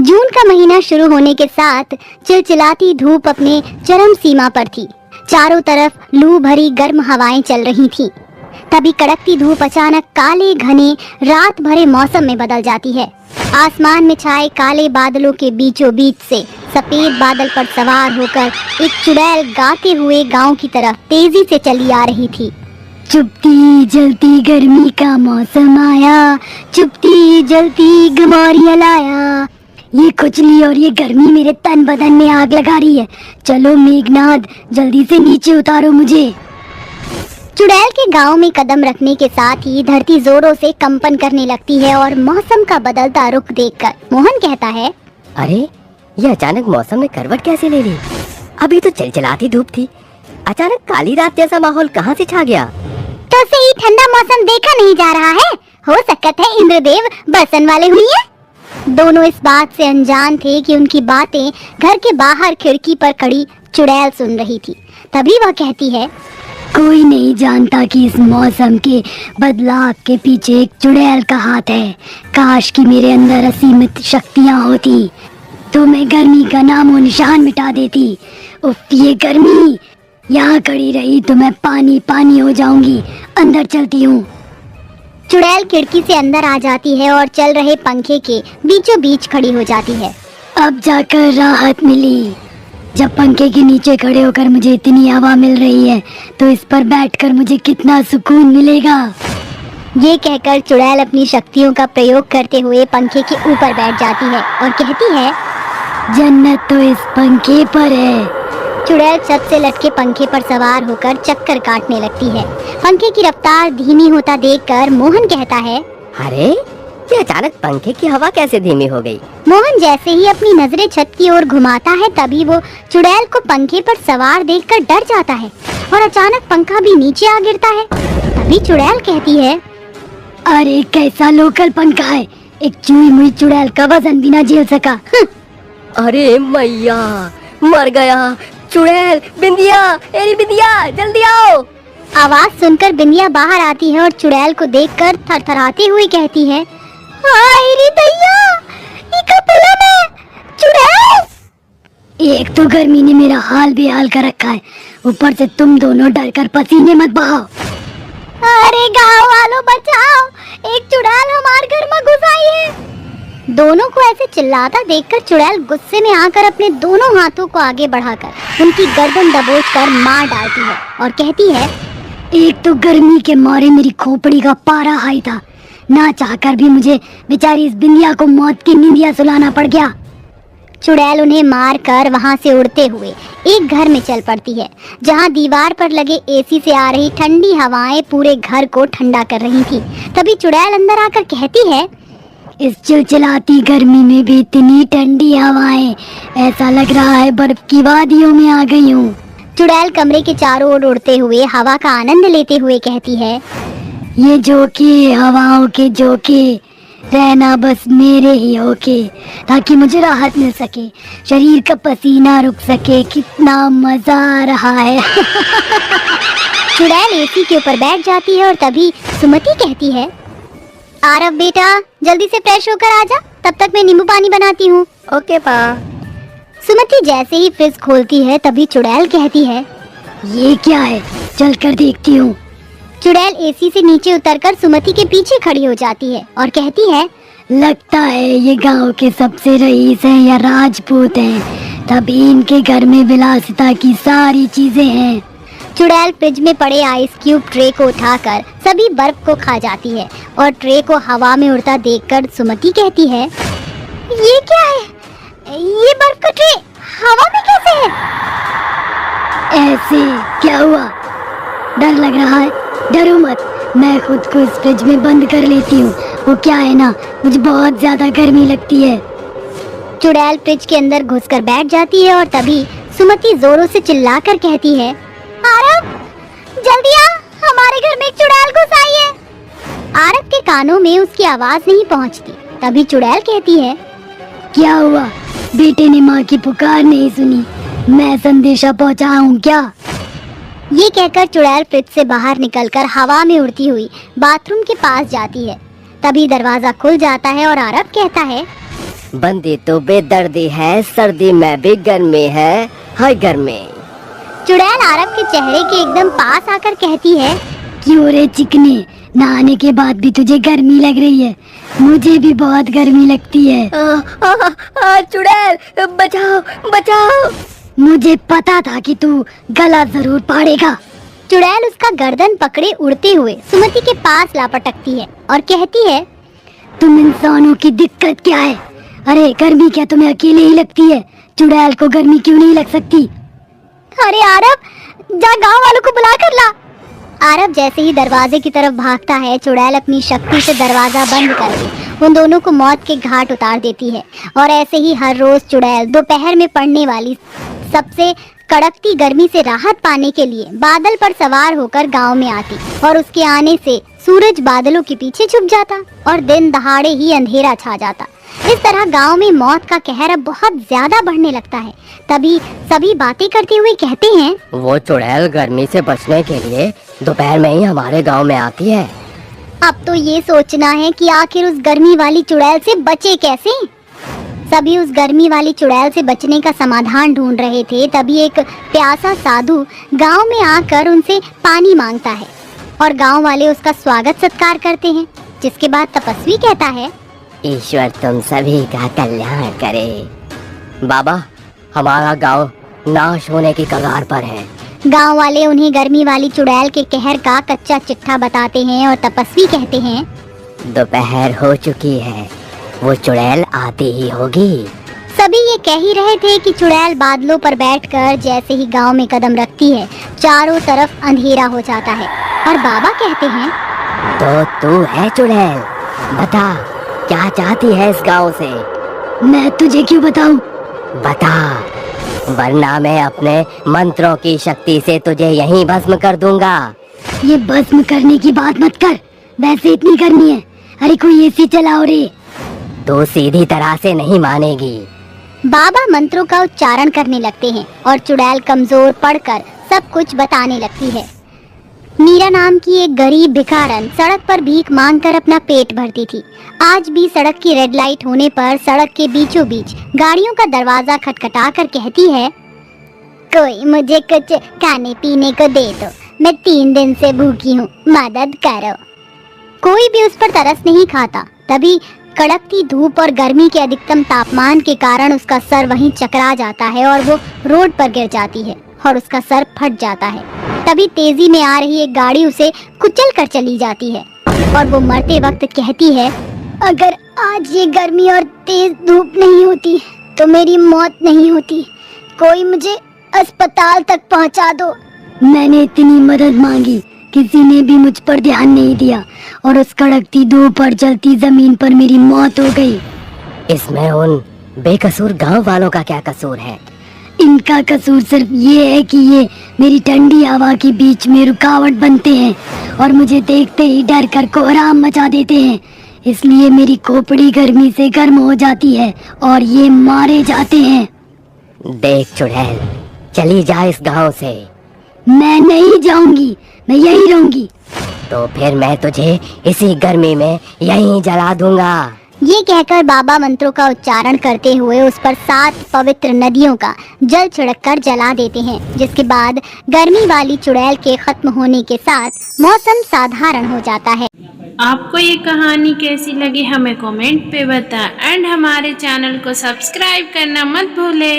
जून का महीना शुरू होने के साथ चिलचिलाती धूप अपने चरम सीमा पर थी। चारों तरफ लू भरी गर्म हवाएं चल रही थीं। तभी कड़कती धूप अचानक काले घने रात भरे मौसम में बदल जाती है। आसमान में छाए काले बादलों के बीचों बीच से सफेद बादल पर सवार होकर एक चुड़ैल गाते हुए गांव की तरफ तेजी से चली आ रही थी। चुपती जलती गर्मी का मौसम आया, चुपती जलती गमारिया लाया। ये खुजली और ये गर्मी मेरे तन बदन में आग लगा रही है। चलो मेघनाद, जल्दी से नीचे उतारो मुझे। चुड़ैल के गांव में कदम रखने के साथ ही धरती जोरों से कंपन करने लगती है और मौसम का बदलता रुख देखकर मोहन कहता है, अरे ये अचानक मौसम में करवट कैसे ले ली? अभी तो चिलचिलाती धूप थी, अचानक काली रात जैसा माहौल कहाँ से छा गया? तो से ही ठंडा मौसम देखा नहीं जा रहा है? हो सकता है इंद्रदेव बरसन वाले हुई है। दोनों इस बात से अनजान थे कि उनकी बातें घर के बाहर खिड़की पर खड़ी चुड़ैल सुन रही थी। तभी वह कहती है, कोई नहीं जानता कि इस मौसम के बदलाव के पीछे एक चुड़ैल का हाथ है। काश कि मेरे अंदर असीमित शक्तियाँ होती तो मैं गर्मी का नामो निशान मिटा देती। उफ, ये गर्मी यहाँ खड़ी रही तो मैं पानी पानी हो जाऊंगी। अंदर चलती हूँ। चुड़ैल खिड़की से अंदर आ जाती है और चल रहे पंखे के बीचों बीच खड़ी हो जाती है। अब जाकर राहत मिली। जब पंखे के नीचे खड़े होकर मुझे इतनी हवा मिल रही है तो इस पर बैठकर मुझे कितना सुकून मिलेगा। ये कहकर चुड़ैल अपनी शक्तियों का प्रयोग करते हुए पंखे के ऊपर बैठ जाती है और कहती है, जन्नत तो इस पंखे पर है। चुड़ैल छत से लटके पंखे पर सवार होकर चक्कर काटने लगती है। पंखे की रफ्तार धीमी होता देखकर मोहन कहता है, अरे ये अचानक पंखे की हवा कैसे धीमी हो गई? मोहन जैसे ही अपनी नजरें छत की ओर घुमाता है तभी वो चुड़ैल को पंखे पर सवार देखकर डर जाता है और अचानक पंखा भी नीचे आ गिरता है। तभी चुड़ैल कहती है, अरे कैसा लोकल पंखा है, एक चुई मुई चुड़ैल का वजन भी ना झेल सका। अरे मैया, मर गया। चुड़ैल, बिंदिया, एरी बिंदिया, जल्दी आओ। आवाज सुनकर बिंदिया बाहर आती है और चुड़ैल को देखकर थरथराती हुई कहती है, चुड़ैल। एक तो गर्मी ने मेरा हाल बेहाल कर रखा है, ऊपर से तुम दोनों डरकर पसीने मत बहाओ। अरे गाँव वालों बचाओ, एक चुड़ैल हमारे घर में घुस आई है। दोनों को ऐसे चिल्लाता देखकर चुड़ैल गुस्से में आकर अपने दोनों हाथों को आगे बढ़ाकर उनकी गर्दन दबोचकर मार डालती है और कहती है, एक तो गर्मी के मारे मेरी खोपड़ी का पारा हाई था, ना चाहकर भी मुझे बेचारी इस बिंदिया को मौत की नींदिया सुलाना पड़ गया। चुड़ैल उन्हें मार कर वहाँ से उड़ते हुए एक घर में चल पड़ती है, जहाँ दीवार पर लगे एसी से आ रही ठंडी हवाएं पूरे घर को ठंडा कर रही थी। तभी चुड़ैल अंदर आकर कहती है, इस चिलचिलाती गर्मी में भी इतनी ठंडी हवाएं, ऐसा लग रहा है बर्फ की वादियों में आ गई हूँ। चुड़ैल कमरे के चारों ओर उड़ते हुए हवा का आनंद लेते हुए कहती है, ये झोंके हवाओं के झोंके, रहना बस मेरे ही होके, ताकि मुझे राहत मिल सके, शरीर का पसीना रुक सके। कितना मजा आ रहा है। चुड़ैल एसी के ऊपर बैठ जाती है और तभी सुमति कहती है, आरव बेटा जल्दी से फ्रेश होकर आजा, तब तक मैं नींबू पानी बनाती हूँ। ओके पा। सुमति जैसे ही फ्रिज खोलती है तभी चुड़ैल कहती है, ये क्या है, चल कर देखती हूँ। चुड़ैल एसी से नीचे उतरकर सुमति के पीछे खड़ी हो जाती है और कहती है, लगता है ये गांव के सबसे रईस हैं या राजपूत हैं, तभी इनके घर में विलासिता की सारी चीजें हैं। चुड़ैल फ्रिज में पड़े आइस क्यूब ट्रे को उठाकर सभी बर्फ को खा जाती है और ट्रे को हवा में उड़ता देखकर सुमति कहती है, ये क्या है, ये बर्फ का ट्रे हवा में कैसे है? ऐसे क्या हुआ, डर लग रहा है? डरो मत, मैं खुद को इस फ्रिज में बंद कर लेती हूँ। वो क्या है ना, मुझे बहुत ज्यादा गर्मी लगती है। चुड़ैल फ्रिज के अंदर घुसकर बैठ जाती है और तभी सुमति जोरों से चिल्लाकर कहती है, आरव जल्दी आ, हमारे घर में एक चुड़ैल घुस आई है। आरव के कानों में उसकी आवाज नहीं पहुंचती। तभी चुड़ैल कहती है, क्या हुआ, बेटे ने माँ की पुकार नहीं सुनी, मैं संदेशा पहुंचाऊं क्या? ये कहकर चुड़ैल फ्रिज से बाहर निकलकर हवा में उड़ती हुई बाथरूम के पास जाती है। तभी दरवाजा खुल जाता है और आरव कहता है, बंदी तो बेदर्दी है, सर्दी में भी गर्मी है, हाय गर्मी। चुड़ैल आरब के चेहरे के एकदम पास आकर कहती है, क्यों रे चिकने, नहाने के बाद भी तुझे गर्मी लग रही है? मुझे भी बहुत गर्मी लगती है। चुड़ैल बचाओ बचाओ। मुझे पता था कि तू गला जरूर फाड़ेगा। चुड़ैल उसका गर्दन पकड़े उड़ते हुए सुमति के पास लापटकती है और कहती है, तुम इंसानों की दिक्कत क्या है? अरे गर्मी क्या तुम्हें अकेले ही लगती है? चुड़ैल को गर्मी क्यों नहीं लग सकती? अरे आरब, जा गांव वालों को बुला कर ला। आरब जैसे ही दरवाजे की तरफ भागता है, चुड़ैल अपनी शक्ति से दरवाजा बंद करके उन दोनों को मौत के घाट उतार देती है। और ऐसे ही हर रोज चुड़ैल दोपहर में पड़ने वाली सबसे कड़कती गर्मी से राहत पाने के लिए बादल पर सवार होकर गांव में आती और उसके आने से सूरज बादलों के पीछे छुप जाता और दिन दहाड़े ही अंधेरा छा जाता। इस तरह गांव में मौत का कहर अब बहुत ज्यादा बढ़ने लगता है। तभी सभी बातें करते हुए कहते हैं, वो चुड़ैल गर्मी से बचने के लिए दोपहर में ही हमारे गांव में आती है। अब तो ये सोचना है कि आखिर उस गर्मी वाली चुड़ैल से बचे कैसे। सभी उस गर्मी वाली चुड़ैल से बचने का समाधान ढूंढ रहे थे। तभी एक प्यासा साधु गांव में आकर उनसे पानी मांगता है और गांव वाले उसका स्वागत सत्कार करते हैं। जिसके बाद तपस्वी कहता है, ईश्वर तुम सभी का कल्याण करे। बाबा, हमारा गांव नाश होने की कगार पर है। गांव वाले उन्हें गर्मी वाली चुड़ैल के कहर का कच्चा चिट्ठा बताते हैं और तपस्वी कहते हैं, दोपहर हो चुकी है, वो चुड़ैल आती ही होगी। सभी ये कह ही रहे थे कि चुड़ैल बादलों पर बैठकर जैसे ही गांव में कदम रखती है, चारों तरफ अंधेरा हो जाता है। और बाबा कहते हैं, तो तू है चुड़ैल, बता क्या चाहती है इस गांव से? मैं तुझे क्यों बताऊं? बता, वरना मैं अपने मंत्रों की शक्ति से तुझे यहीं भस्म कर दूंगा। ये भस्म करने की बात मत कर, वैसे इतनी गर्मी है। अरे कोई एसी चलाओ रे। तू सीधी तरह से नहीं मानेगी। बाबा मंत्रों का उच्चारण करने लगते हैं और चुड़ैल कमजोर पड़कर सब कुछ बताने लगती है। मीरा नाम की एक गरीब भिखारन सड़क पर भीख मांगकर अपना पेट भरती थी। आज भी सड़क की रेड लाइट होने पर सड़क के बीचों बीच गाड़ियों का दरवाजा खटखटा कर कहती है, कोई मुझे कुछ खाने पीने को दे दो, मैं 3 दिन से भूखी हूँ, मदद करो। कोई भी उस पर तरस नहीं खाता। तभी कड़कती धूप और गर्मी के अधिकतम तापमान के कारण उसका सर वहीं चकरा जाता है और वो रोड पर गिर जाती है और उसका सर फट जाता है। तभी तेजी में आ रही एक गाड़ी उसे कुचल कर चली जाती है और वो मरते वक्त कहती है, अगर आज ये गर्मी और तेज धूप नहीं होती तो मेरी मौत नहीं होती। कोई मुझे अस्पताल तक पहुंचा दो। मैंने इतनी मदद मांगी, किसी ने भी मुझ पर ध्यान नहीं दिया और उस कड़कती धूप पर जलती जमीन पर मेरी मौत हो गई। इसमें उन बेकसूर गांव वालों का क्या कसूर है? इनका कसूर सिर्फ ये है कि ये मेरी ठंडी हवा के बीच में रुकावट बनते हैं और मुझे देखते ही डर कर कोहराम मचा देते हैं। इसलिए मेरी खोपड़ी गर्मी से गर्म हो जाती है और ये मारे जाते हैं। देख चुड़ैल, चली जा इस गांव से। मैं नहीं जाऊंगी, मैं यहीं रहूंगी। तो फिर मैं तुझे इसी गर्मी में यहीं जला दूंगा। ये कहकर बाबा मंत्रों का उच्चारण करते हुए उस पर 7 पवित्र नदियों का जल छिड़ककर जला देते हैं। जिसके बाद गर्मी वाली चुड़ैल के खत्म होने के साथ मौसम साधारण हो जाता है। आपको ये कहानी कैसी लगी हमें कमेंट पे बताएं एंड हमारे चैनल को सब्सक्राइब करना मत भूलें।